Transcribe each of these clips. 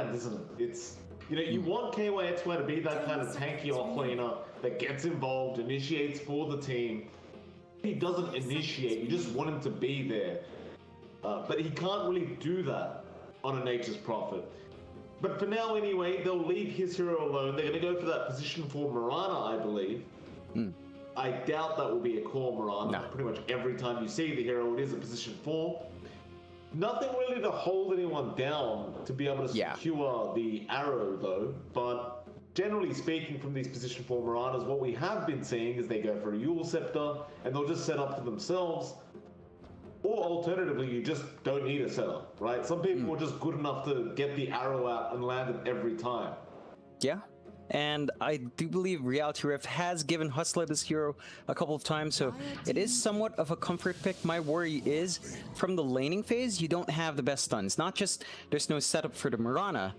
background, isn't it? It's, you want KYXY to be that kind of tanky offlaner that gets involved, initiates for the team. He doesn't initiate, you just want him to be there. But he can't really do that on a Nature's Prophet. But for now anyway, they'll leave his hero alone. They're going to go for that position for Mirana, I believe. I doubt that will be a core Mirana. No. Pretty much every time you see the hero, it is a position 4. Nothing really to hold anyone down to be able to secure the arrow though, but generally speaking from these position 4 Miranas, what we have been seeing is they go for a Yule Scepter and they'll just set up for themselves. Or alternatively, you just don't need a setup, right? Some people are just good enough to get the arrow out and land it every time. Yeah. And I do believe Reality Rift has given Hustler this hero a couple of times, so it is somewhat of a comfort pick. My worry is, from the laning phase, you don't have the best stuns. Not just there's no setup for the Mirana,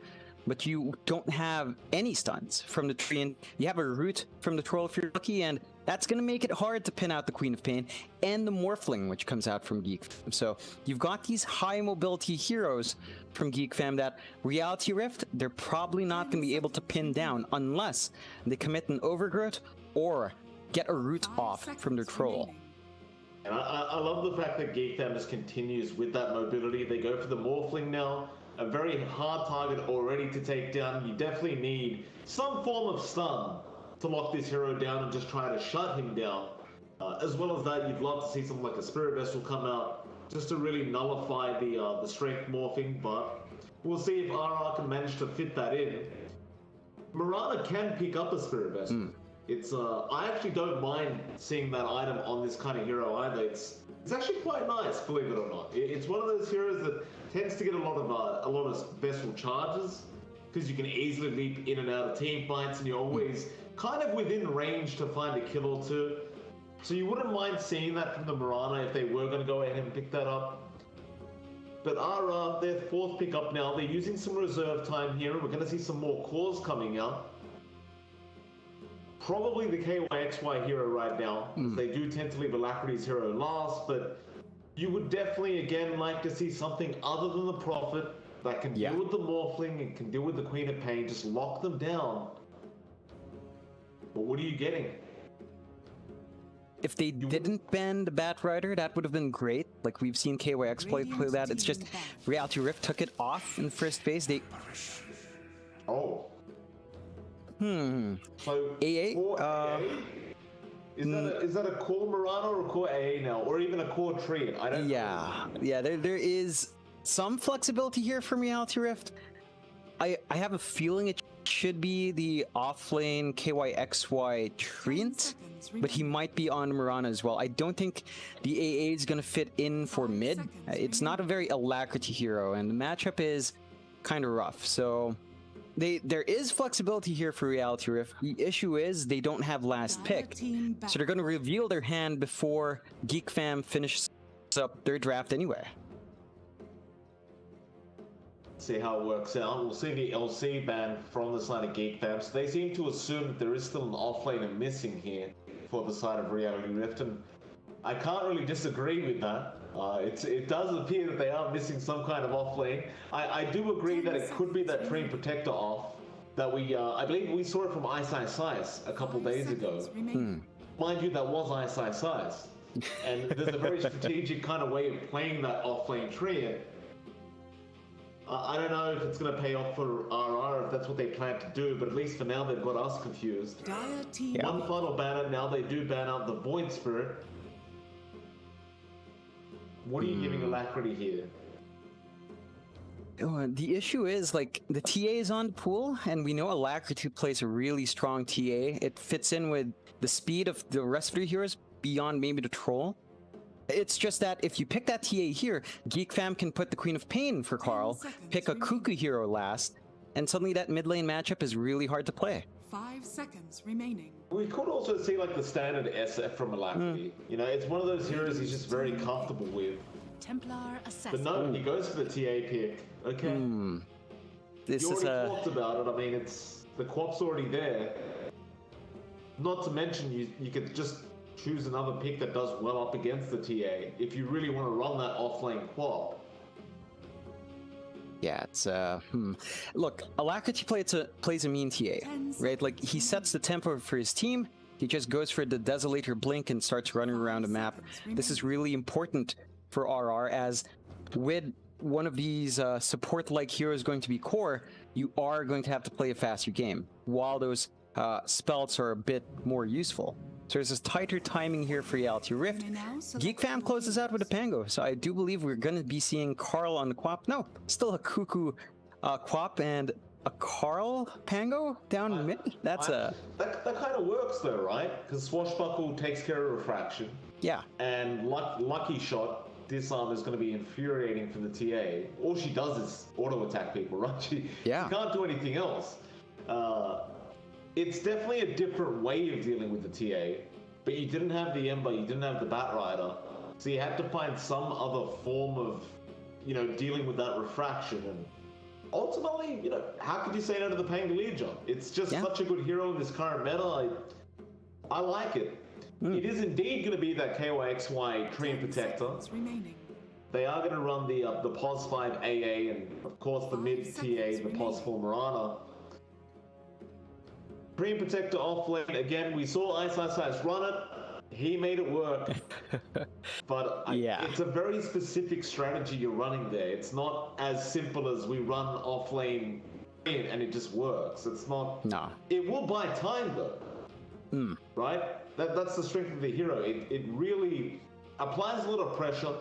but you don't have any stuns from the tree, and you have a root from the troll if you're lucky, and that's going to make it hard to pin out the Queen of Pain and the Morphling, which comes out from GEEK. So you've got these high mobility heroes from GEEK Fam that Reality Rift, they're probably not going to be able to pin down unless they commit an Overgrowth or get a root off from their troll. And I love the fact that GEEK Fam just continues with that mobility. They go for the Morphling now. A very hard target already to take down. You definitely need some form of stun to lock this hero down and just try to shut him down. As well as that, you'd love to see something like a Spirit Vessel come out just to really nullify the strength morphing, but we'll see if RR can manage to fit that in. Mirana can pick up a Spirit Vessel. It's I actually don't mind seeing that item on this kind of hero either. It's actually quite nice, believe it or not. It's one of those heroes that tends to get a lot of vessel charges because you can easily leap in and out of team fights, and you're always kind of within range to find a kill or two. So you wouldn't mind seeing that from the Mirana if they were going to go ahead and pick that up. But RR, their 4th pick up now. They're using some reserve time here, and we're going to see some more cores coming out. Probably the KYXY hero right now. They do tend to leave Alacrity's hero last, but you would definitely, again, like to see something other than the Prophet that can deal with the Morphling and can deal with the Queen of Pain. Just lock them down. But what are you getting? If they didn't ban the Bat Rider, that would have been great. Like, we've seen KYX play that. It's just Reality Rift took it off in first phase. They... So, AA? core AA? Is that a core Mirana or a core AA now? Or even a core Tree? I don't know. Yeah, there is some flexibility here from Reality Rift. I have a feeling it should be the offlane KYXY Treant, but he might be on Mirana as well. I don't think the AA is going to fit in for mid. It's not a very Alacrity hero, and the matchup is kind of rough. So there is flexibility here for Reality Rift. The issue is they don't have last pick, so they're going to reveal their hand before GEEK Fam finishes up their draft anyway. See how it works out. We'll see the LC ban from the side of GEEK Fam. So they seem to assume that there is still an offlaner missing here for the side of Reality Rift, and I can't really disagree with that. It does appear that they are missing some kind of offlane. I do agree that it could be that Dream Protector off that I believe we saw it from Ice Ice Ice a couple days ago. Mind you, that was Ice Ice Ice. And there's a very strategic kind of way of playing that offlane tree. I don't know if it's going to pay off for RR, if that's what they plan to do, but at least for now they've got us confused. One final banner, now they do ban out the Void Spirit. What are you giving Alacrity here? The issue is, like, the TA is on the pool, and we know Alacrity plays a really strong TA. It fits in with the speed of the rest of the heroes beyond maybe the Troll. It's just that if you pick that TA here, GEEK Fam can put the Queen of Pain for Carl, pick a Cuckoo hero last, and suddenly that mid lane matchup is really hard to play. 5 seconds remaining. We could also see like the standard SF from Alacrity. You know, it's one of those heroes he's just very comfortable with. Templar assassin. But no, he goes for the TA pick. Okay. This you is already talked about it. I mean, the quap's already there. Not to mention, you could just choose another pick that does well up against the TA if you really want to run that offlane quap. Yeah, it's Look, Alacrity plays a mean TA, right? Like he sets the tempo for his team. He just goes for the Desolator Blink and starts running around the map. This is really important for RR, as with one of these support-like heroes going to be core, you are going to have to play a faster game, while those spells are a bit more useful. So there's this tighter timing here for Reality Rift. Geek Fam closes out with a Pango, so I do believe we're going to be seeing Carl on the Quap. No, still a Cuckoo Quap and a Carl Pango down mid? That kind of works though, right? Because Swashbuckle takes care of refraction. Yeah. And Lucky Shot, Disarm is going to be infuriating for the TA. All she does is auto-attack people, right? She can't do anything else. It's definitely a different way of dealing with the TA, but you didn't have the Ember, you didn't have the Bat Rider, so you had to find some other form of, dealing with that refraction. And ultimately, how could you say no to the Pangolier? It's just such a good hero in this current meta. I like it. It is indeed going to be that KYXY Treant Protector. They are going to run the POS 5 AA and, of course, the mid TA, the POS 4 Mirana. Treant Protector off lane. Again, we saw Ice run it. He made it work. But it's a very specific strategy you're running there. It's not as simple as we run off lane and it just works. It's not. No. It will buy time though. Right? That's the strength of the hero. It really applies a lot of pressure,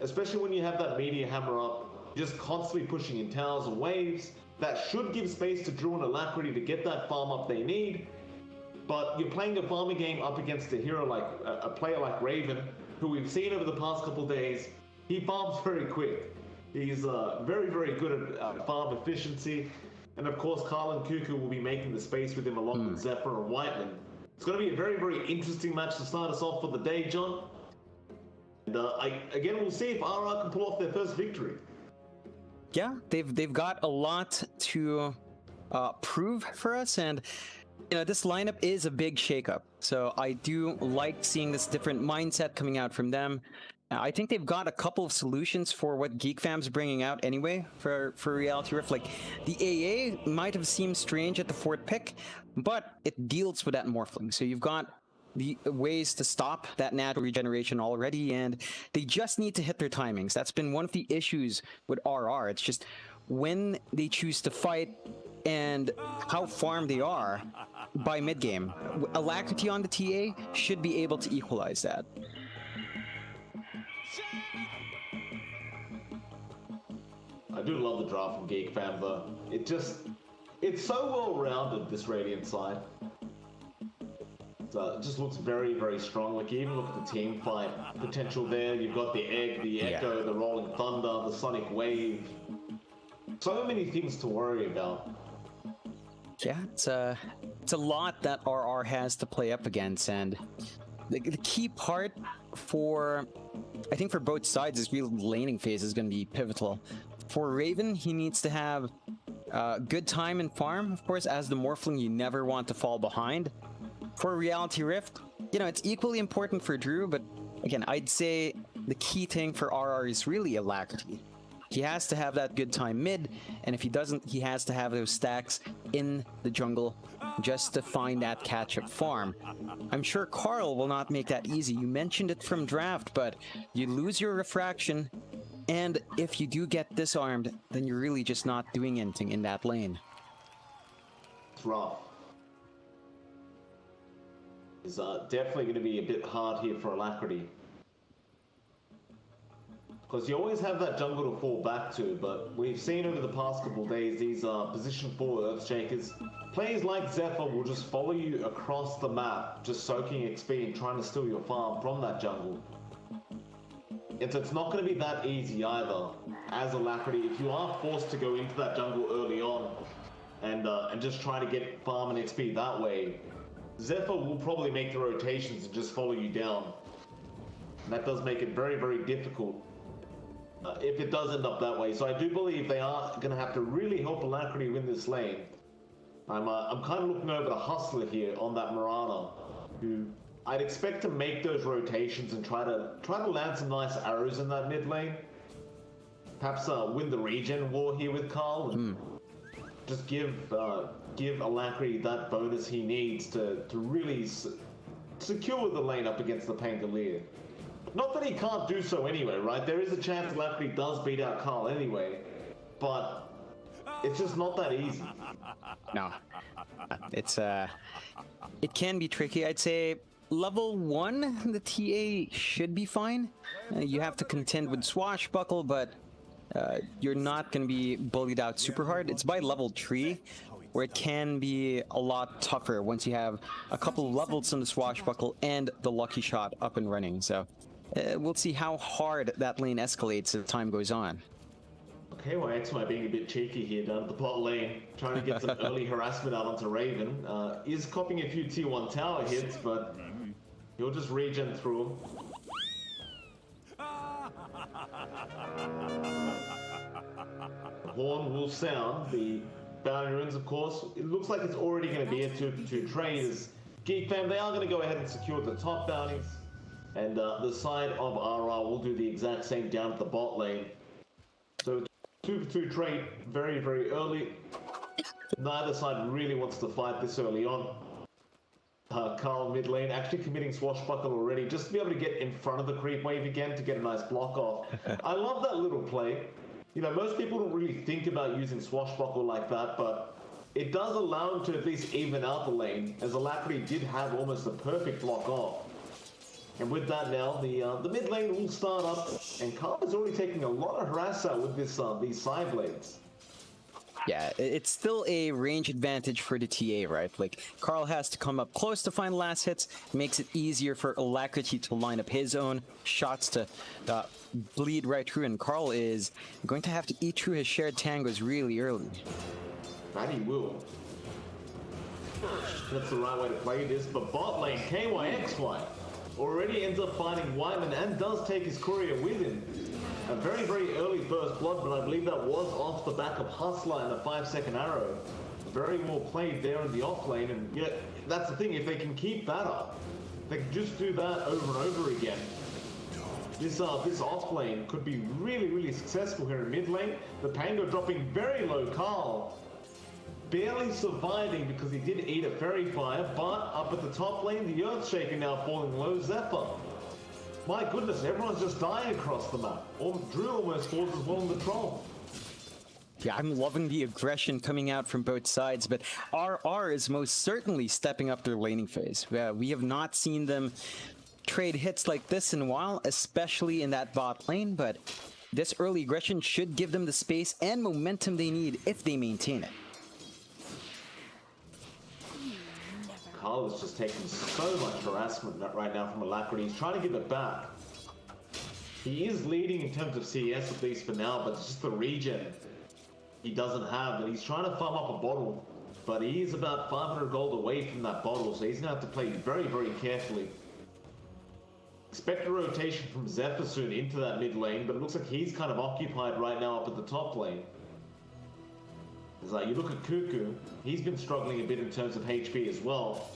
especially when you have that meteor hammer up, just constantly pushing in towers and waves. That should give space to Drew and Alacrity to get that farm up they need. But you're playing a farming game up against a hero like a player like Raven, who we've seen over the past couple of days. He farms very quick. He's very, very good at farm efficiency. And of course, Carl and Cuckoo will be making the space with him along with Zephyr and Whiteland. It's going to be a very, very interesting match to start us off for the day, John. And again, we'll see if RR can pull off their first victory. Yeah, they've got a lot to prove for us, and this lineup is a big shakeup. So I do like seeing this different mindset coming out from them. I think they've got a couple of solutions for what Geek Fam's bringing out anyway for Reality Rift. Like the AA might have seemed strange at the fourth pick, but it deals with that Morphling. So you've got the ways to stop that natural regeneration already, and they just need to hit their timings. That's been one of the issues with RR. It's just when they choose to fight and how farmed they are by mid-game. Alacrity on the TA should be able to equalize that. I do love the draft from Geek Fam, though. It's so well-rounded, this Radiant side. It just looks very, very strong. Like, you even look at the team fight potential there. You've got the Egg, the Echo, the Rolling Thunder, the Sonic Wave. So many things to worry about. Yeah, it's a lot that RR has to play up against, and the key part I think for both sides, is real laning phase is going to be pivotal. For Raven, he needs to have good time and farm. Of course, as the Morphling, you never want to fall behind. For Reality Rift, it's equally important for Drew, but again, I'd say the key thing for RR is really Alacrity. He has to have that good time mid, and if he doesn't, he has to have those stacks in the jungle just to find that catch-up farm. I'm sure Carl will not make that easy. You mentioned it from draft, but you lose your refraction, and if you do get disarmed, then you're really just not doing anything in that lane. It's rough. It's definitely going to be a bit hard here for Alacrity. Because you always have that jungle to fall back to, but we've seen over the past couple of days, these position 4 Earthshakers, players like Zephyr will just follow you across the map, just soaking XP and trying to steal your farm from that jungle. It's not going to be that easy either, as Alacrity. If you are forced to go into that jungle early on, and just try to get farm and XP that way, Zephyr will probably make the rotations and just follow you down. And that does make it very, very difficult if it does end up that way. So I do believe they are going to have to really help Alacrity win this lane. I'm kind of looking over the Hustler here on that Mirana, who I'd expect to make those rotations and try to land some nice arrows in that mid lane. perhaps win the regen war here with Carl. And just give Alacrity that bonus he needs to really secure the lane up against the Pangolier. Not that he can't do so anyway, right? There is a chance Alacrity does beat out Carl anyway, but it's just not that easy. No, it's it can be tricky. I'd say level 1, the TA should be fine. You have to contend with Swashbuckle, but you're not going to be bullied out super hard. It's by level 3, where it can be a lot tougher once you have a couple levels in the Swashbuckle and the Lucky Shot up and running. So we'll see how hard that lane escalates as time goes on. Okay, well, XY being a bit cheeky here down at the bot lane, trying to get some early harassment out onto Raven. Is copying a few tier 1 tower hits, but he'll just regen through them. The horn will sound. The bounty runes, of course. It looks like it's already going to be a 2-for-2 trade. As GEEK fam, they are going to go ahead and secure the top bounties. And the side of RR will do the exact same down at the bot lane. So 2-for-2 trade very, very early. Neither side really wants to fight this early on. Carl mid lane actually committing Swashbuckle already just to be able to get in front of the creep wave again to get a nice block off. I love that little play. You know, most people don't really think about using Swashbuckle like that, but it does allow him to at least even out the lane, as Alacrity did have almost a perfect block off. And with that now, the mid lane will start up, and Carl is already taking a lot of harass out with this these side blades. Yeah, it's still a range advantage for the TA, right? Like, Carl has to come up close to find last hits. It makes it easier for Alacrity to line up his own shots to bleed right through, and Carl is going to have to eat through his shared tangos really early. That he will. That's the right way to play this, but bot lane, KYXY already ends up finding Whiteman and does take his courier with him. A very, very early first blood, but I believe that was off the back of Hustler and a 5-second arrow. Very well played there in the off lane, and yeah, that's the thing, if they can keep that up, they can just do that over and over again. This off lane could be really, really successful here in mid lane. The Pango dropping very low. Carl barely surviving because he did eat a Fairy Fire, but up at the top lane, the Earthshaker now falling low. Zephyr. My goodness, everyone's just dying across the map. Drew almost falls as well in the troll. Yeah, I'm loving the aggression coming out from both sides, but RR is most certainly stepping up their laning phase. We have not seen them trade hits like this in a while, especially in that bot lane, but this early aggression should give them the space and momentum they need if they maintain it. Carl is just taking so much harassment right now from Alacrity. He's trying to give it back. He is leading in terms of CS, at least for now, but it's just the regen he doesn't have. And he's trying to farm up a bottle, but he is about 500 gold away from that bottle, so he's going to have to play very, very carefully. Expect a rotation from Zephyr soon into that mid lane, but it looks like he's kind of occupied right now up at the top lane. It's like you look at Cuckoo, he's been struggling a bit in terms of HP as well.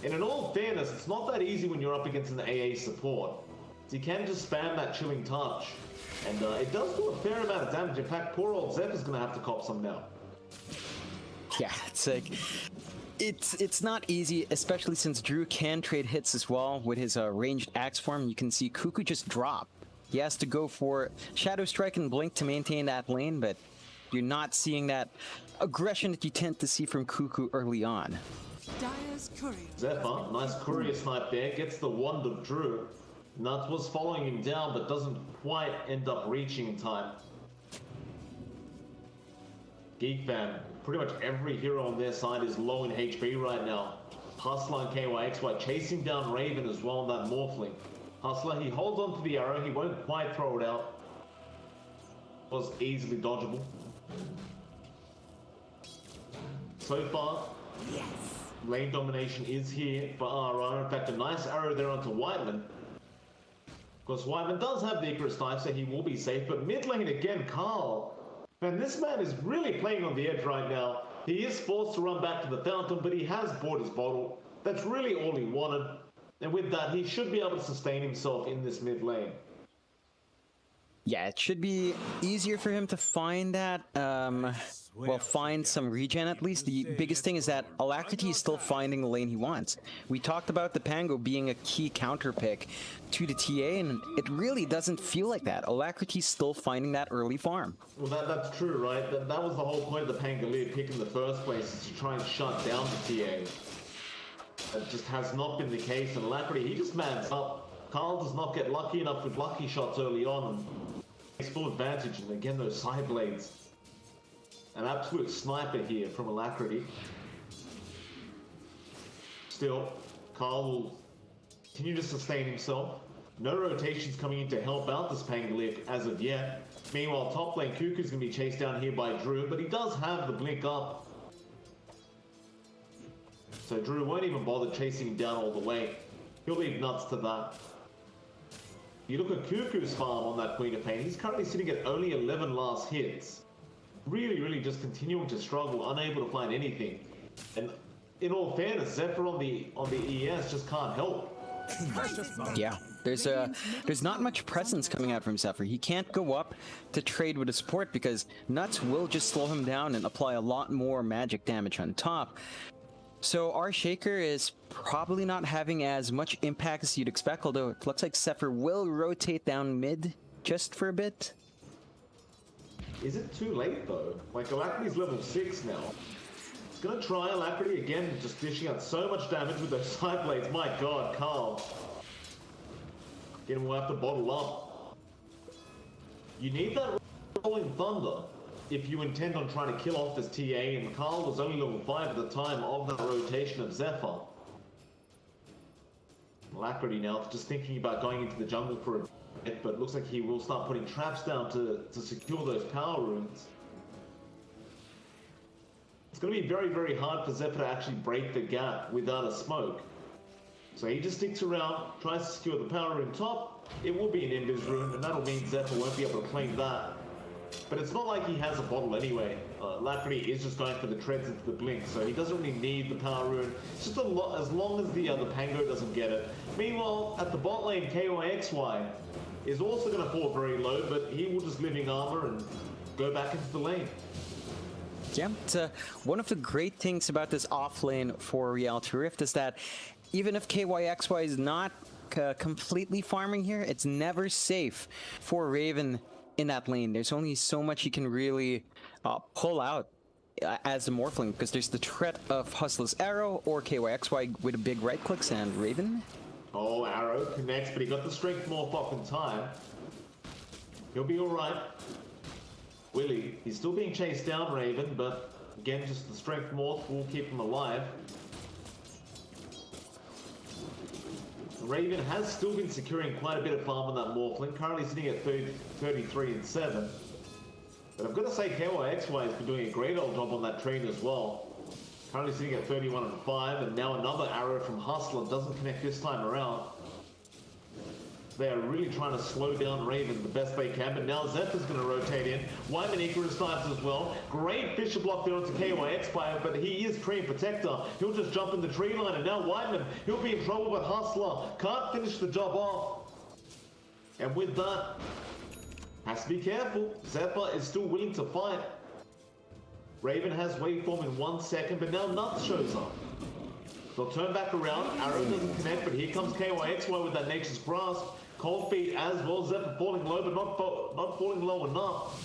And in all fairness, it's not that easy when you're up against an AA support. So you can just spam that chilling touch, and it does do a fair amount of damage. In fact, poor old Zephyr's gonna have to cop some now. Yeah, it's like, it's not easy, especially since Drew can trade hits as well with his ranged axe form. You can see Cuckoo just drop. He has to go for Shadow Strike and Blink to maintain that lane, but you're not seeing that aggression that you tend to see from Cuckoo early on. Dire's courier. Zephyr, nice courier snipe there, gets the wand of Drew. Nuts was following him down, but doesn't quite end up reaching in time. GEEK fam, pretty much every hero on their side is low in HP right now. Hustler and KYXY chasing down Raven as well on that Morphling. Hustler, he holds on to the arrow, he won't quite throw it out. Was easily dodgeable. So far, Yes. lane domination is here for RR. In fact, a nice arrow there onto Whiteman. Of course, Whiteman does have the Icarus knife, so he will be safe. But mid lane again, Carl. Man, this man is really playing on the edge right now. He is forced to run back to the fountain, but he has bought his bottle. That's really all he wanted. And with that, he should be able to sustain himself in this mid lane. Yeah, it should be easier for him to find that. Well, find some regen at least. The biggest thing is that Alacrity is still finding the lane he wants. We talked about the Pango being a key counter pick to the TA, and it really doesn't feel like that. Alacrity's still finding that early farm. Well, that's true, right? That was the whole point of the Pangolier pick in the first place, is to try and shut down the TA. That just has not been the case, and Alacrity, he just mans up. Carl does not get lucky enough with lucky shots early on, and takes full advantage, and again those side blades. An absolute sniper here from Alacrity. Still, Carl will continue to sustain himself. No rotations coming in to help out this Pangolier as of yet. Meanwhile, top lane Cuckoo's going to be chased down here by Drew, but he does have the blink up. So Drew won't even bother chasing him down all the way. He'll leave nuts to that. You look at Cuckoo's farm on that Queen of Pain, he's currently sitting at only 11 last hits. Really just continuing to struggle, unable to find anything. And in all fairness, Zephyr on the ES just can't help. Yeah, there's not much presence coming out from Zephyr. He can't go up to trade with a support because Nuts will just slow him down and apply a lot more magic damage on top. So our Shaker is probably not having as much impact as you'd expect, although it looks like Zephyr will rotate down mid just for a bit. Is it too late though? Like, Alacrity's level 6 now. He's gonna try Alacrity again, just dishing out so much damage with those side blades. My god, Carl. Again, we'll have to bottle up. You need that Rolling Thunder if you intend on trying to kill off this TA, and Carl was only level 5 at the time of that rotation of Zephyr. Alacrity now just thinking about going into the jungle for a bit, but looks like he will start putting traps down to secure those power runes. It's going to be very hard for Zephyr to actually break the gap without a smoke. So he just sticks around, tries to secure the power rune top. It will be an Invis rune, and that'll mean Zephyr won't be able to claim that. But it's not like he has a bottle anyway. Alacrity is just going for the treads into the blink, so he doesn't really need the power rune. It's just as long as the Pango doesn't get it. Meanwhile, at the bot lane, KYXY is also going to fall very low, but he will just living armor and go back into the lane. Yeah, it's, one of the great things about this off lane for Reality Rift is that even if KYXY is not completely farming here, it's never safe for Raven in that lane. There's only so much he can really pull out as a Morphling, because there's the threat of Hustler's Arrow or KYXY with a big right clicks and Raven. Oh, Arrow connects, but he got the Strength Morph off in time. He'll be alright. Willie, he's still being chased down, Raven, but again, just the Strength Morph will keep him alive. Raven has still been securing quite a bit of farm on that Morphling, currently sitting at 33 and 7. But I've got to say, KYXY has been doing a great old job on that train as well. Currently sitting at 31 and 5, and now another arrow from Hustler doesn't connect this time around. They are really trying to slow down Raven the best they can, but now Zephyr's going to rotate in. Wyman Icarus dives as well. Great Bishop block there onto KYXY, but he is Tree and Protector. He'll just jump in the tree line, and now Wyman, he'll be in trouble, but Hustler can't finish the job off. And with that, has to be careful. Zephyr is still willing to fight. Raven has waveform in 1 second, but now Nuts shows up. They'll turn back around. Arrow doesn't connect, but here comes KYXY with that Nature's Grasp. Cold Feet as well. Zephyr falling low, but not falling low enough.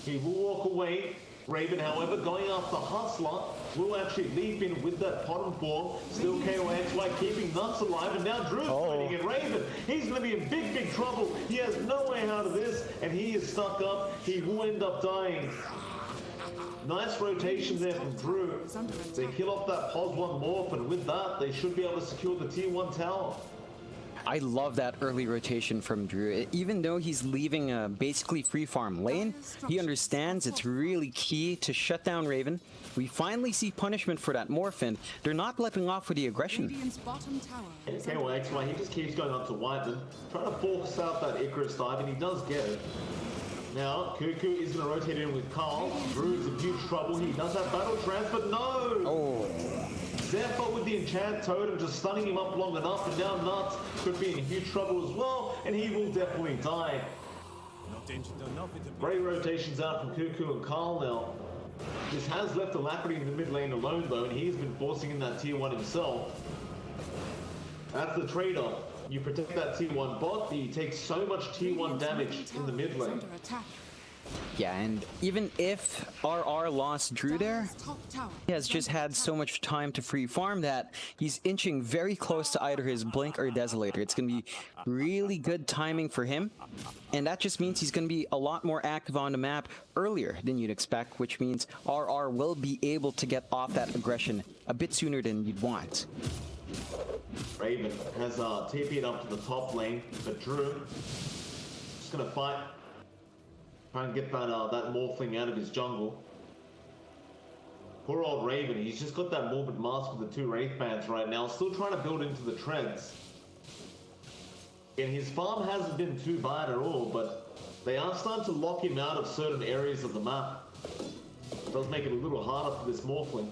He will walk away. Raven, however, going after Hustler, will actually leap in with that bottom form. Still KYXY keeping Nuts alive, and now Drew's fighting it. Raven, he's going to be in big trouble. He has no way out of this, and he is stuck up. He will end up dying. Nice rotation there from Drew. They kill off that Pos 1 Morph, and with that, they should be able to secure the Tier 1 tower. I love that early rotation from Drew. Even though he's leaving a basically free farm lane, he understands it's really key to shut down Raven. We finally see punishment for that Morph, and they're not letting off with the aggression. KYXY, he just keeps going up to Whiteman, trying to force out that Icarus dive, and he does get it. Now, Cuckoo is going to rotate in with Carl. Drew's in huge trouble. He does have Battle Trance, but no! Oh. Zephyr with the Enchant Totem just stunning him up long enough, and now Nuts could be in huge trouble as well, and he will definitely die. Great rotations out from Cuckoo and Carl now. This has left Alacrity in the mid lane alone though, and he's been forcing in that tier 1 himself. That's the trade-off. You protect that tier 1 bot, but you take so much tier 1 damage in the mid lane. Yeah, and even if RR lost Drew there, he has just had so much time to free farm that he's inching very close to either his Blink or Desolator. It's going to be really good timing for him, and that just means he's going to be a lot more active on the map earlier than you'd expect, which means RR will be able to get off that aggression a bit sooner than you'd want. Raven has TP'd up to the top lane, but Drew just going to fight. Try and get that Morphling out of his jungle. Poor old Raven, he's just got that Morbid Mask with the 2 Wraith Bands right now, still trying to build into the treads. And his farm hasn't been too bad at all, but they are starting to lock him out of certain areas of the map. It does make it a little harder for this Morphling.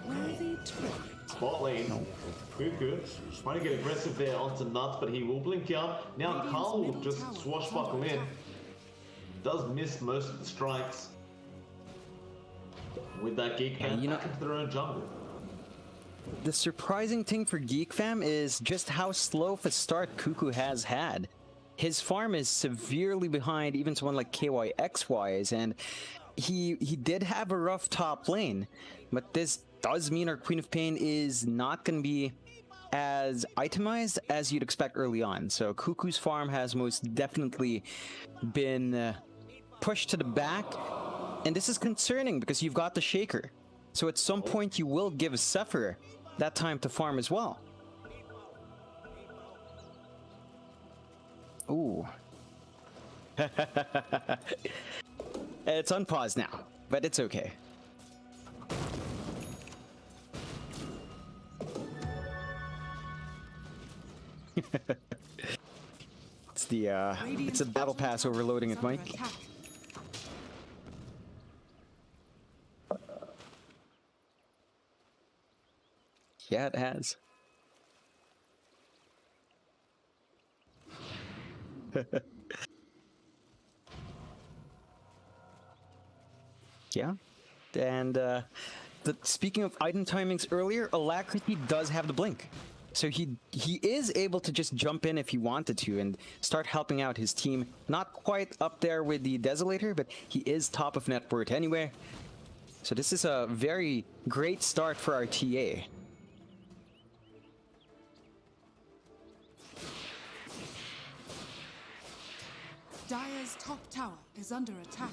Worthy trip. Bot lane, Cuckoo trying to get aggressive there onto Nuts, but he will blink out. Now Carl will just swashbuckle in. Does miss most of the strikes. With that Geek Fam back into their own jungle. The surprising thing for Geek Fam is just how slow of a start Cuckoo has had. His farm is severely behind even someone like KYXY's, and he did have a rough top lane, but this does mean our Queen of Pain is not going to be as itemized as you'd expect early on. So Cuckoo's farm has most definitely been pushed to the back, and this is concerning because you've got the Shaker. So at some point you will give Sufferer that time to farm as well. Ooh. It's unpaused now, but it's okay. It's a battle pass overloading it, Mike. Yeah, it has. Yeah, and speaking of item timings earlier, Alacrity does have the blink. So he is able to just jump in if he wanted to and start helping out his team. Not quite up there with the Desolator, but he is top of net worth anyway. So this is a very great start for our TA. Dire's top tower is under attack.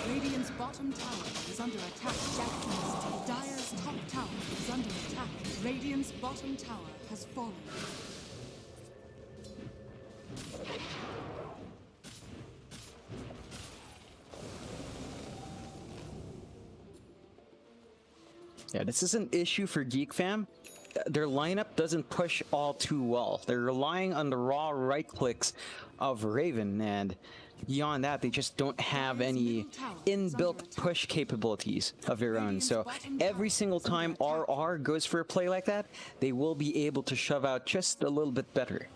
Radiant's bottom tower is under attack. Dire's top tower is under attack. Radiant's bottom tower has fallen. Yeah, this is an issue for Geek Fam. Their lineup doesn't push all too well. They're relying on the raw right clicks of Raven, and beyond that, they just don't have any inbuilt push capabilities of their own. So every single time RR goes for a play like that, they will be able to shove out just a little bit better.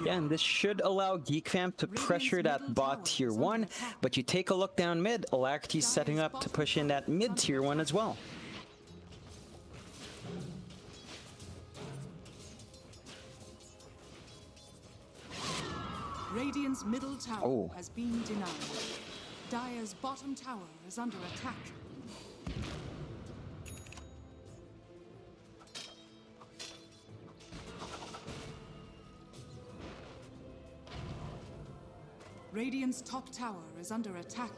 Yeah, and this should allow Geek Fam to pressure that bot tier 1, but you take a look down mid, Alacrity's setting up to push in that mid tier 1 as well. Radiant's middle tower Oh. has been denied. Dire's bottom tower is under attack. Radiant's top tower is under attack.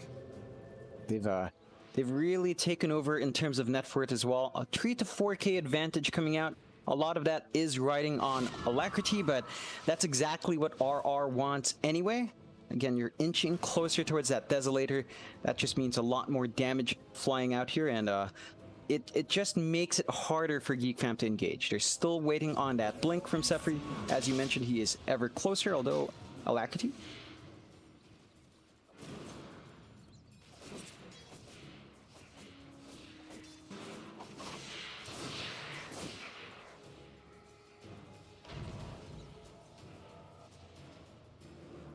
They've really taken over in terms of net worth as well. A 3 to 4K advantage coming out. A lot of that is riding on Alacrity, but that's exactly what RR wants anyway. Again, you're inching closer towards that Desolator. That just means a lot more damage flying out here, and it just makes it harder for GEEK fam to engage. They're still waiting on that blink from Sephiroth. As you mentioned, he is ever closer, although Alacrity.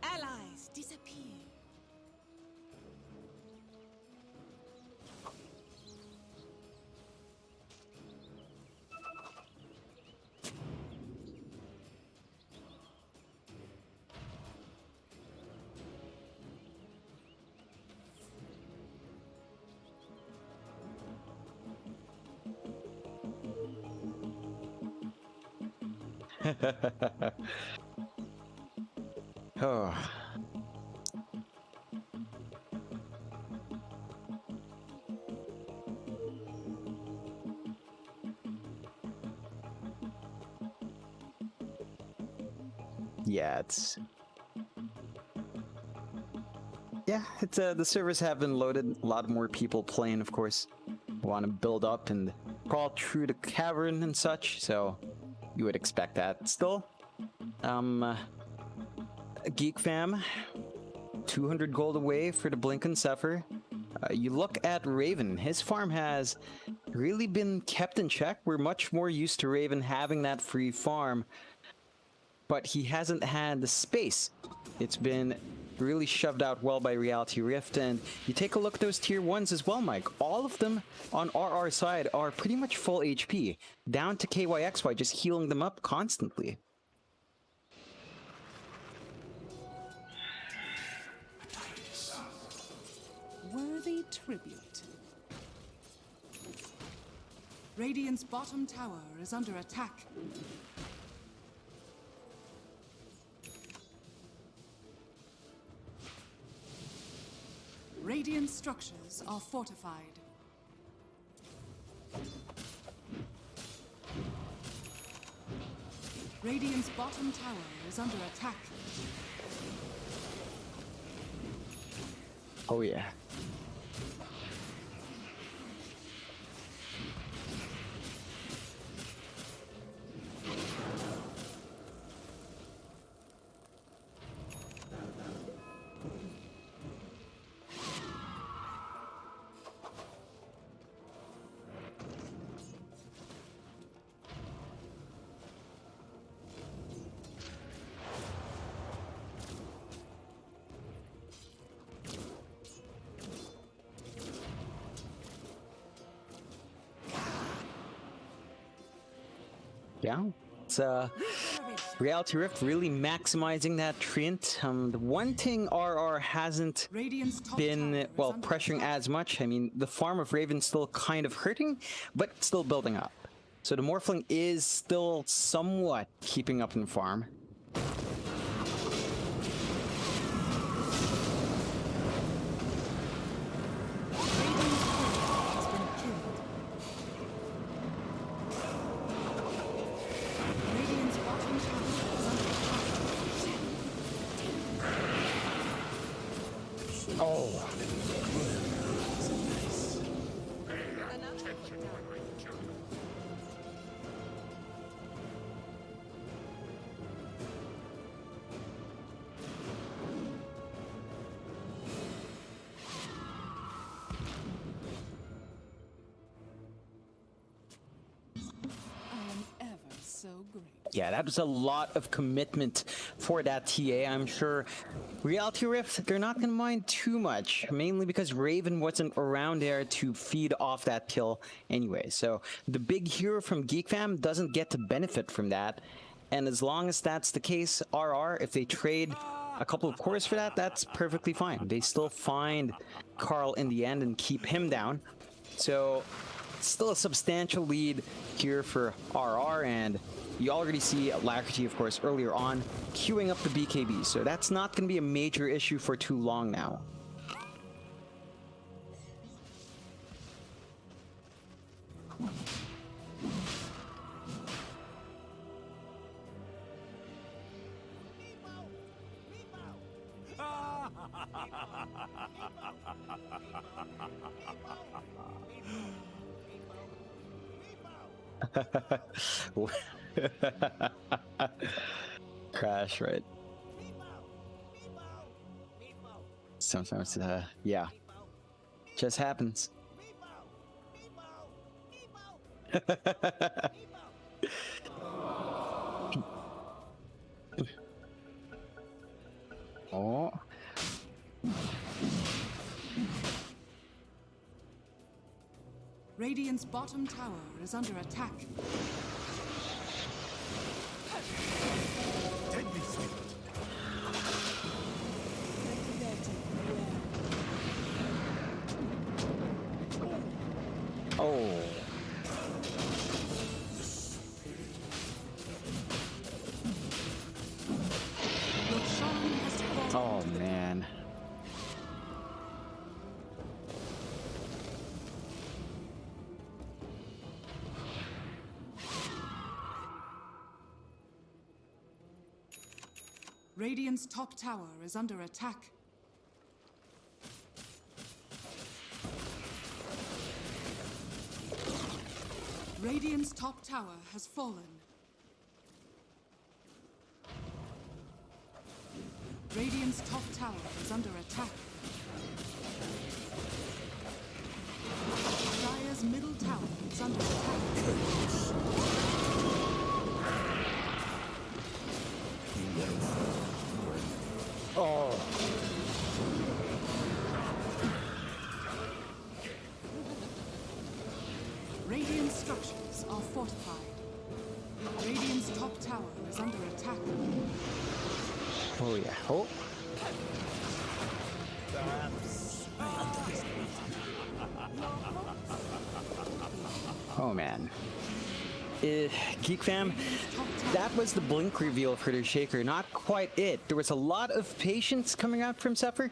Allies disappear. Oh. Yeah, it's the servers have been loaded. A lot more people playing, of course. Want to build up and crawl through the cavern and such, so you would expect that. Still, GEEK fam, 200 gold away for the Blink and Zephyr. You look at Raven, his farm has really been kept in check. We're much more used to Raven having that free farm, but he hasn't had the space. It's been really shoved out well by Reality Rift, and you take a look at those tier 1s as well, Mike. All of them on RR side are pretty much full HP, down to KYXY, just healing them up constantly. Worthy tribute. Radiant's bottom tower is under attack. Radiant structures are fortified. Radiant's bottom tower is under attack. Oh yeah. Yeah, it's Reality Rift really maximizing that Treant. The one thing RR hasn't Radiant's top been, tower well, is under pressuring attack. as much. I mean, the farm of Raven's still kind of hurting, but still building up. So the Morphling is still somewhat keeping up in farm. Radiant's turret has been killed. Radiant's bottom tower is under attack. Oh. I am ever so great. Yeah, that was a lot of commitment for that TA. I'm sure Reality Rift, they're not going to mind too much, mainly because Raven wasn't around there to feed off that kill anyway. So the big hero from GEEK fam doesn't get to benefit from that. And as long as that's the case, RR, if they trade a couple of cores for that, that's perfectly fine. They still find Carl in the end and keep him down. So still a substantial lead here for RR, and you already see Alacrity, of course, earlier on queuing up the BKB. So that's not going to be a major issue for too long now. Crash, right? Sometimes, yeah, just happens. Oh. Radiant's bottom tower is under attack. Deadly sweet. Oh. Oh, man. Radiant's top tower is under attack. Radiant's top tower has fallen. Radiant's top tower is under attack. Dire's middle tower is under attack. Oh. Radiant structures are fortified. Radiant's top tower is under attack. Oh, yeah. Oh. Oh, man. Geek fam, that was the blink reveal for their Shaker. Not quite it. There was a lot of patience coming out from Zephyr.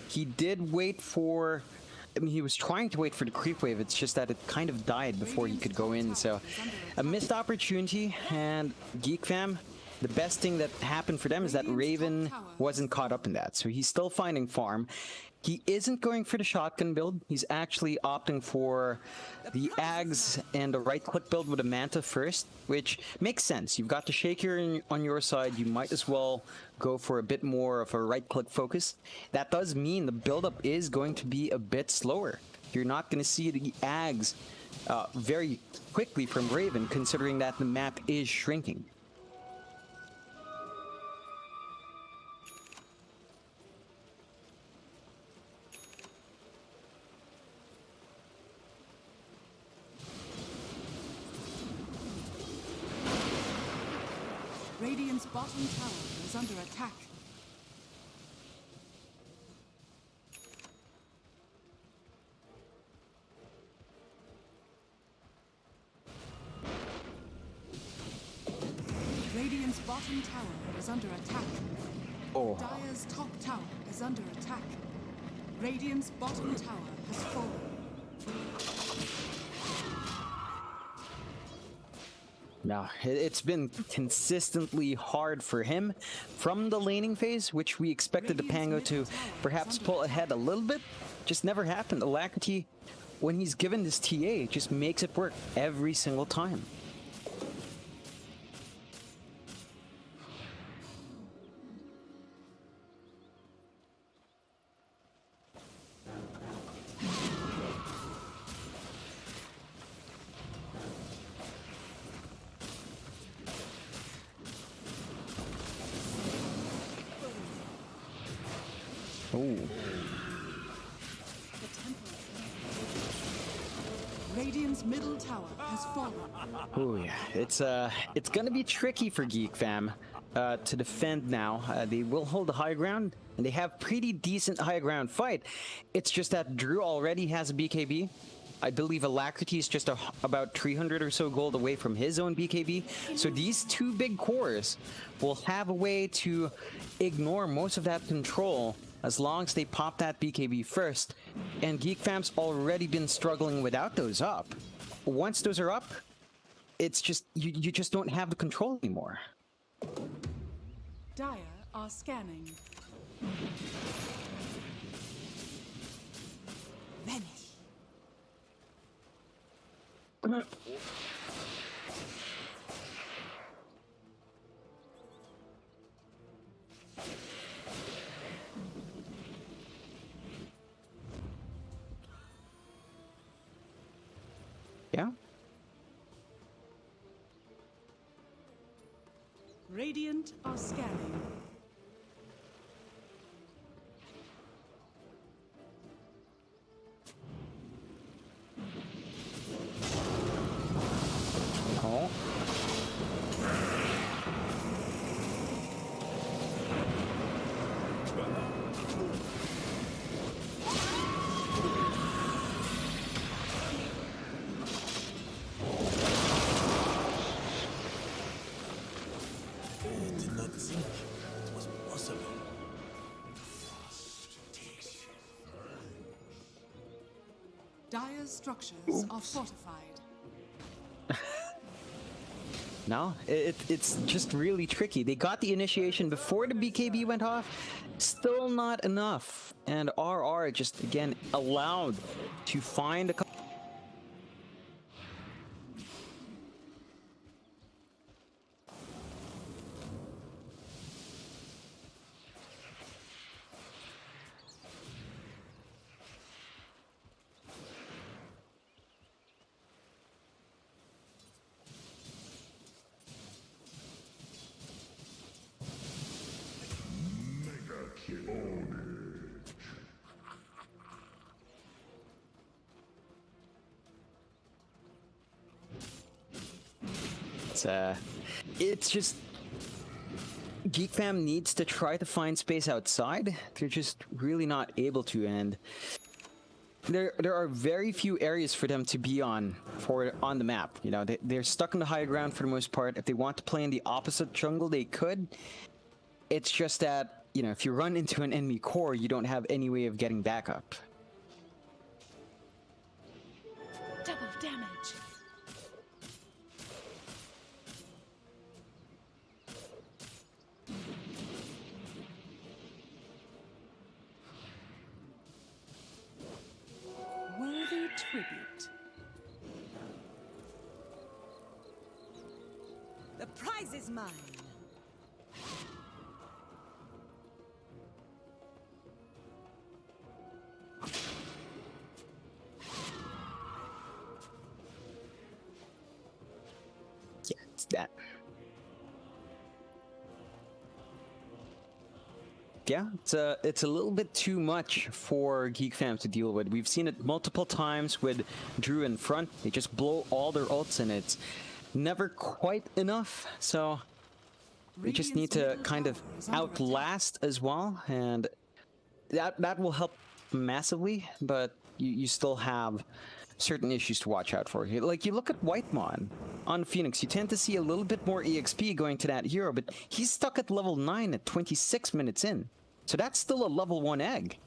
He did wait for... I mean, he was trying to wait for the creep wave. It's just that it kind of died before he could go in. So, a missed opportunity. And Geek fam, the best thing that happened for them is that Raven wasn't caught up in that. So, he's still finding farm. He isn't going for the shotgun build. He's actually opting for the Ags and the right-click build with a Manta first, which makes sense. You've got the Shaker on your side. You might as well go for a bit more of a right-click focus. That does mean the build-up is going to be a bit slower. You're not going to see the Ags very quickly from Raven, considering that the map is shrinking. Radiant's bottom tower is under attack. Radiant's bottom tower is under attack. Oh. Dire's top tower is under attack. Radiant's bottom tower has fallen. Now, it's been consistently hard for him from the laning phase, which we expected the Pango to perhaps pull ahead a little bit. Just never happened. Alacrity, when he's given this TA, just makes it work every single time. Oh. Radiant's middle tower has fallen. Oh yeah, it's gonna be tricky for Geek fam. to defend now. They will hold the high ground, and they have pretty decent high ground fight. It's just that Drew already has a BKB. I believe Alacrity is just about 300 or so gold away from his own BKB. So these two big cores will have a way to ignore most of that control as long as they pop that BKB first. And Geek Fam's already been struggling without those up. Once those are up, it's just, you just don't have the control anymore. Dire are scanning. Vanish. Yeah. Radiant are scanning. Oh. I did not think it was possible. Dire's structures are fortified. No, it's just really tricky. They got the initiation before the BKB went off. Still not enough. And RR just, again, allowed to find a couple. It's just Geek Fam needs to try to find space outside. They're just really not able to, and there are very few areas for them to be on the map. You know, they're stuck on the high ground for the most part. If they want to play in the opposite jungle, they could. It's just that, you know, if you run into an enemy core, you don't have any way of getting back up. Double damage. Worthy tribute. The prize is mine. Yeah, it's that. Yeah, it's a little bit too much for Geek Fam to deal with. We've seen it multiple times with Drew in front. They just blow all their ults and it's never quite enough. So we just need to kind of outlast as well, and that will help massively, but you still have certain issues to watch out for. Like, you look at Whitemon on Phoenix, you tend to see a little bit more EXP going to that hero, but he's stuck at level 9 at 26 minutes in. So that's still a level 1 egg.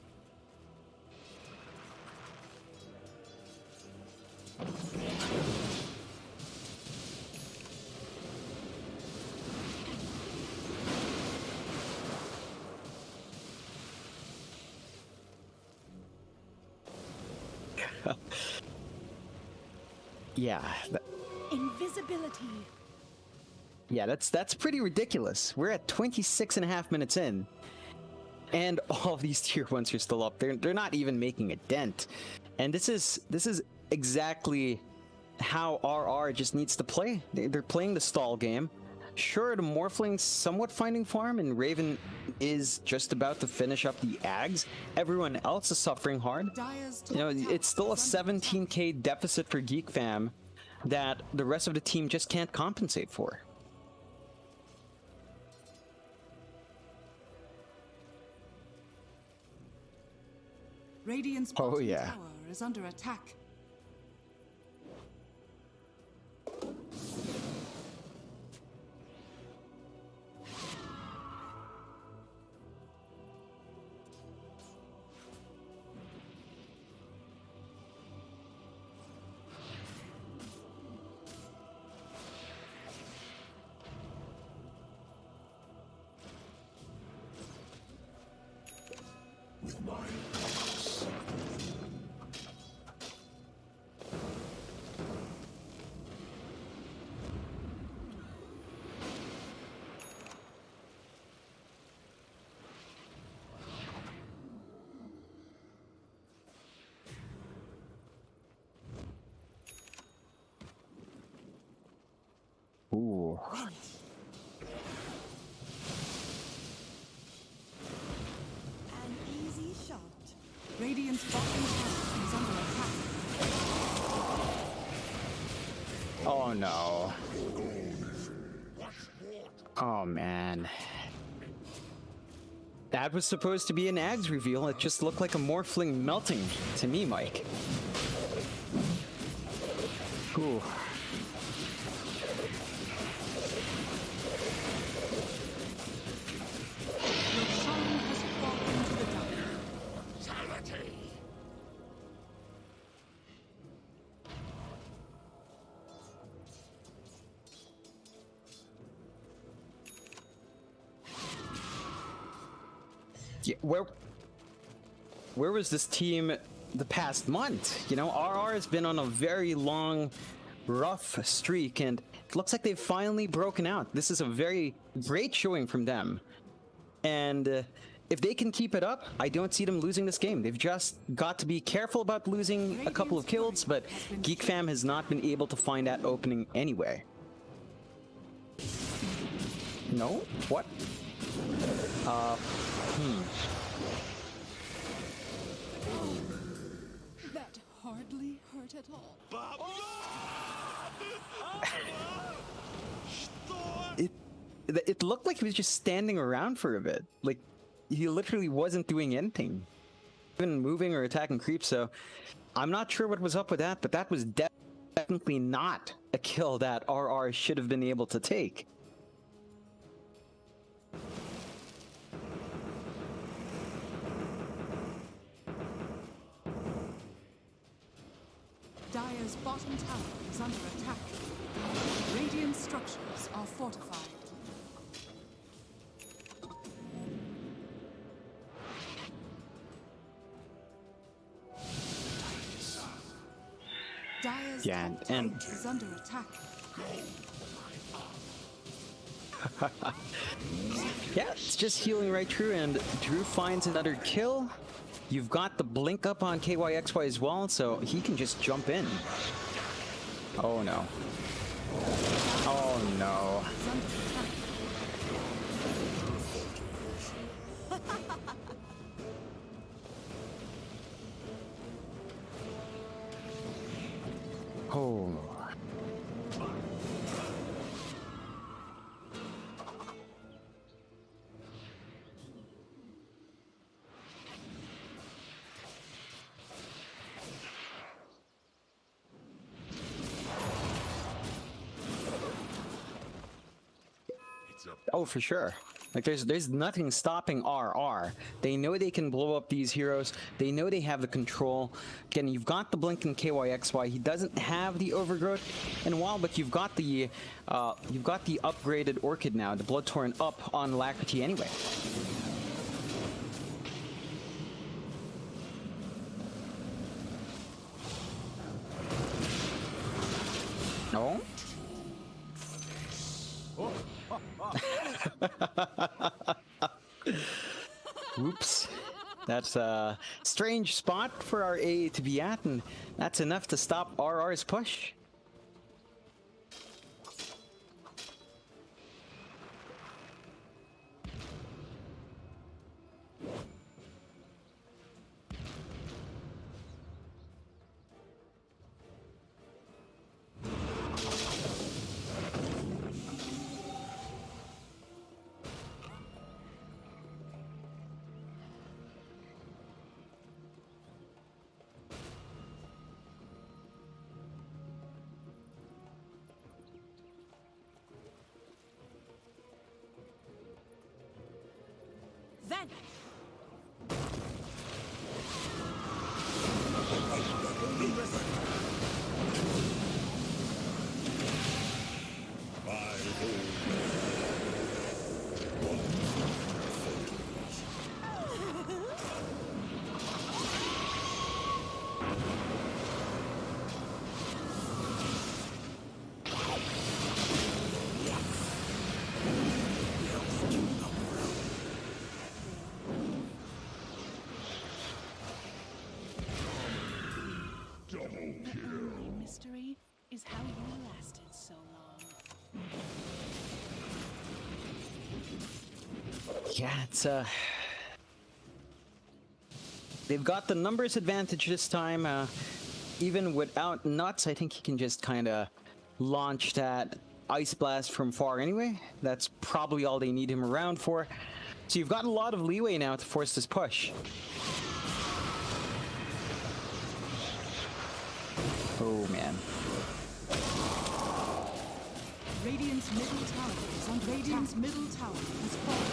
Yeah. Invisibility. Yeah, that's pretty ridiculous. We're at 26.5 minutes in, and all of these tier 1s are still up. They're not even making a dent. And this is exactly how RR just needs to play. They're playing the stall game. Sure, the Morphling's somewhat finding farm, and Raven is just about to finish up the Ags. Everyone else is suffering hard. You know, it's still a 17k deficit for Geek Fam that the rest of the team just can't compensate for. Radiant's Oh, bottom yeah. tower is under attack. With my axe. Ooh. An easy shot. Radiant's bottom tower is under attack. Oh no. Oh man. That was supposed to be an Ags reveal. It just looked like a Morphling melting to me, Mike. Ooh. Your shrine has fallen to the dark. Yeah, where was this team the past month? You know, RR has been on a very long, rough streak, and it looks like they've finally broken out. This is a very great showing from them. And if they can keep it up, I don't see them losing this game. They've just got to be careful about losing a couple of kills, but Geek Fam has not been able to find that opening anyway. No? What? That hardly hurt at all. It looked like he was just standing around for a bit. Like, he literally wasn't doing anything. Even moving or attacking creeps, so I'm not sure what was up with that, but that was definitely not a kill that RR should have been able to take. Dire's bottom tower is under attack. Radiant structures are fortified. Dire's Yeah, top and- tower is under attack. Yeah, it's just healing right through, and Drew finds another kill. You've got the blink up on KYXY as well, so he can just jump in. Oh no. Oh no. Is under attack. Oh. Oh, for sure. Like, there's nothing stopping RR. They know they can blow up these heroes. They know they have the control. Again, you've got the blink in KYXY. He doesn't have the overgrowth in a while, but you've got the upgraded Orchid now, the Bloodtorrent up on Alacrity anyway. No? Oops. That's a strange spot for our A to be at, and that's enough to stop RR's push. Yeah, it's they've got the numbers advantage this time. Even without nuts, I think he can just kind of launch that Ice Blast from far anyway. That's probably all they need him around for. So you've got a lot of leeway now to force this push. Oh man. Radiant's middle tower is under Radiant's middle tower has fallen.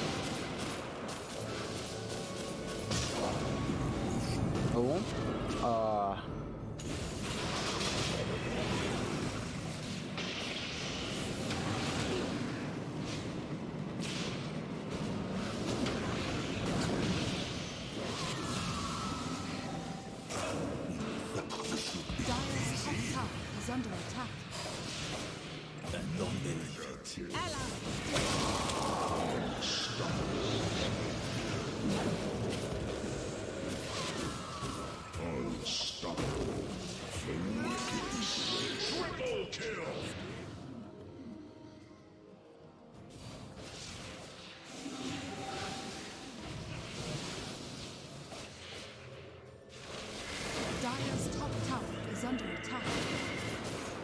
Oh. Dire's top tower is under attack. Unstoppable. Triple kill. Dire's top tower is under attack.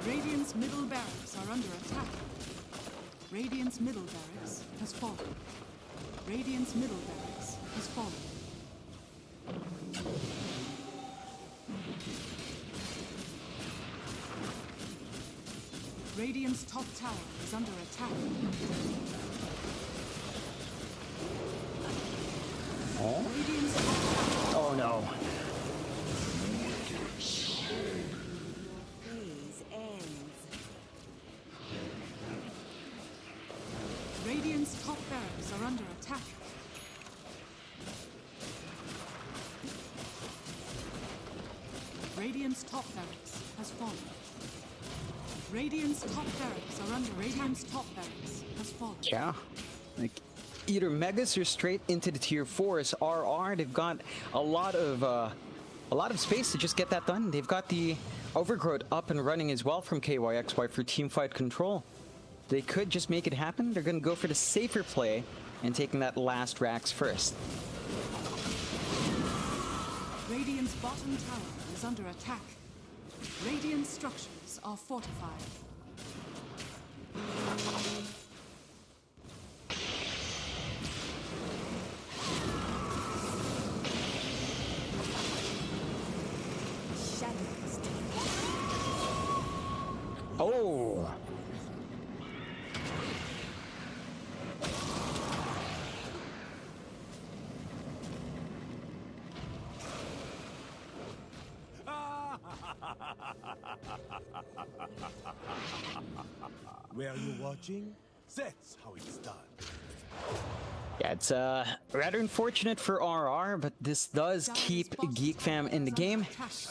Radiant's middle barracks are under attack. Radiant's middle barracks has fallen. Radiant's middle barracks has fallen. Radiant's top tower is under attack. Radiant's top tower. Oh no. These ends. Radiant's top barracks are under attack. Radiant's top barracks has fallen. Radiant's top barracks are under Radiant's top barracks has fallen. Yeah. Like either Megas or straight into the tier 4s. RR, they've got a lot of space to just get that done. They've got the Overgrowth up and running as well from KYXY for teamfight control. They could just make it happen. They're going to go for the safer play and taking that last Rax first. Radiant's bottom tower is under attack. Radiant structures are fortified. Shadows. Oh! Were you watching? That's how it's done. Yeah, it's rather unfortunate for RR, but this does keep Geek Fam in the game.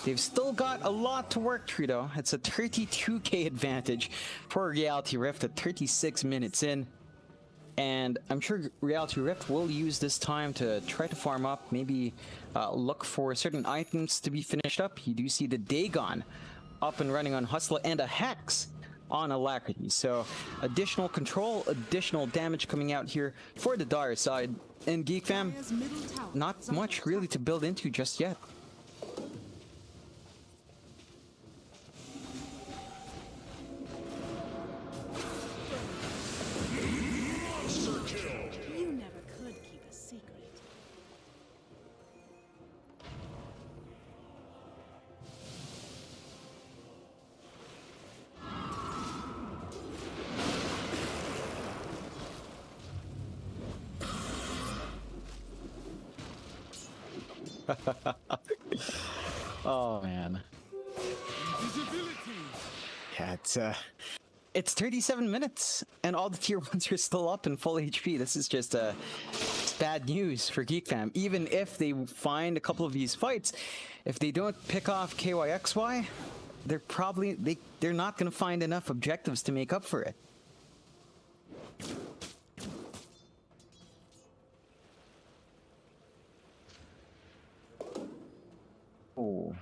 They've still got a lot to work through though. It's a 32k advantage for Reality Rift at 36 minutes in. And I'm sure Reality Rift will use this time to try to farm up, maybe look for certain items to be finished up. You do see the Dagon up and running on Hustler and a Hex on Alacrity. So additional control, additional damage coming out here for the Dire side. And Geek Fam, Dire's middle tower not is under much really to build into just yet. You never could keep a secret. Oh man. Yeah, it's 37 minutes and all the tier 1s are still up in full HP. This is just it's bad news for Geek Fam. Even if they find a couple of these fights, if they don't pick off KYXY, they're not going to find enough objectives to make up for it. Oh.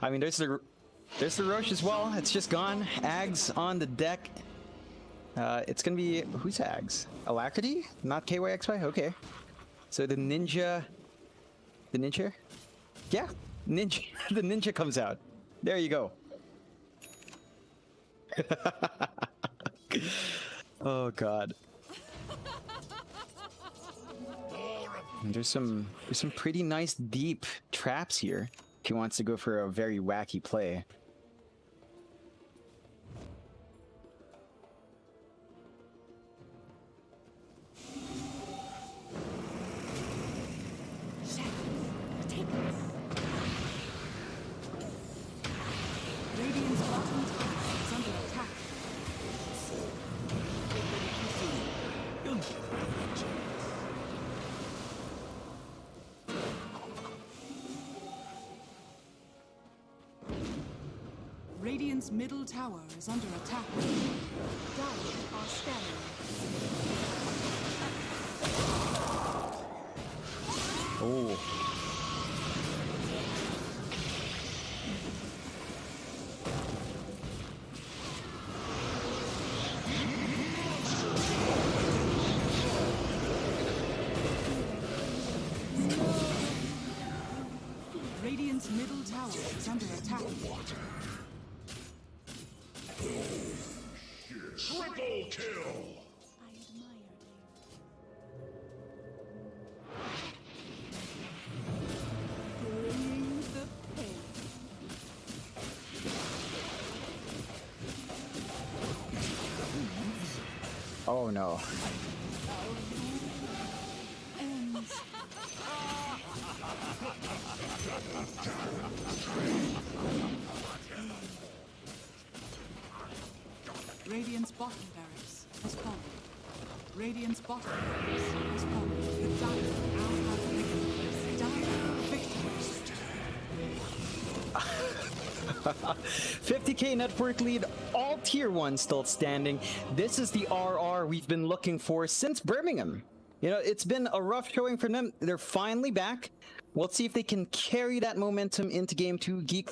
I mean, there's the Roche as well. It's just gone. Ags on the deck. It's gonna be who's Ags? Alacrity, not KYXY. Okay. So the ninja, yeah, ninja. The ninja comes out. There you go. Oh god. And there's some pretty nice deep traps here. If he wants to go for a very wacky play. Take this. Radiant's bottom tower is under attack. You'll never have a chance. Radiant's middle tower is under attack. Dire are scanning. Oh. Radiant's middle tower is under attack. Triple kill! I admired you. Bringing the pain. Oh no. Ends. Radiant's bottom barracks has fallen. Radiant's bottom barracks has fallen. The Dire now have victories. Dire victories. 50k network lead, all tier 1 still standing. This is the RR we've been looking for since Birmingham. You know, it's been a rough showing for them. They're finally back. We'll see if they can carry that momentum into game 2. GEEK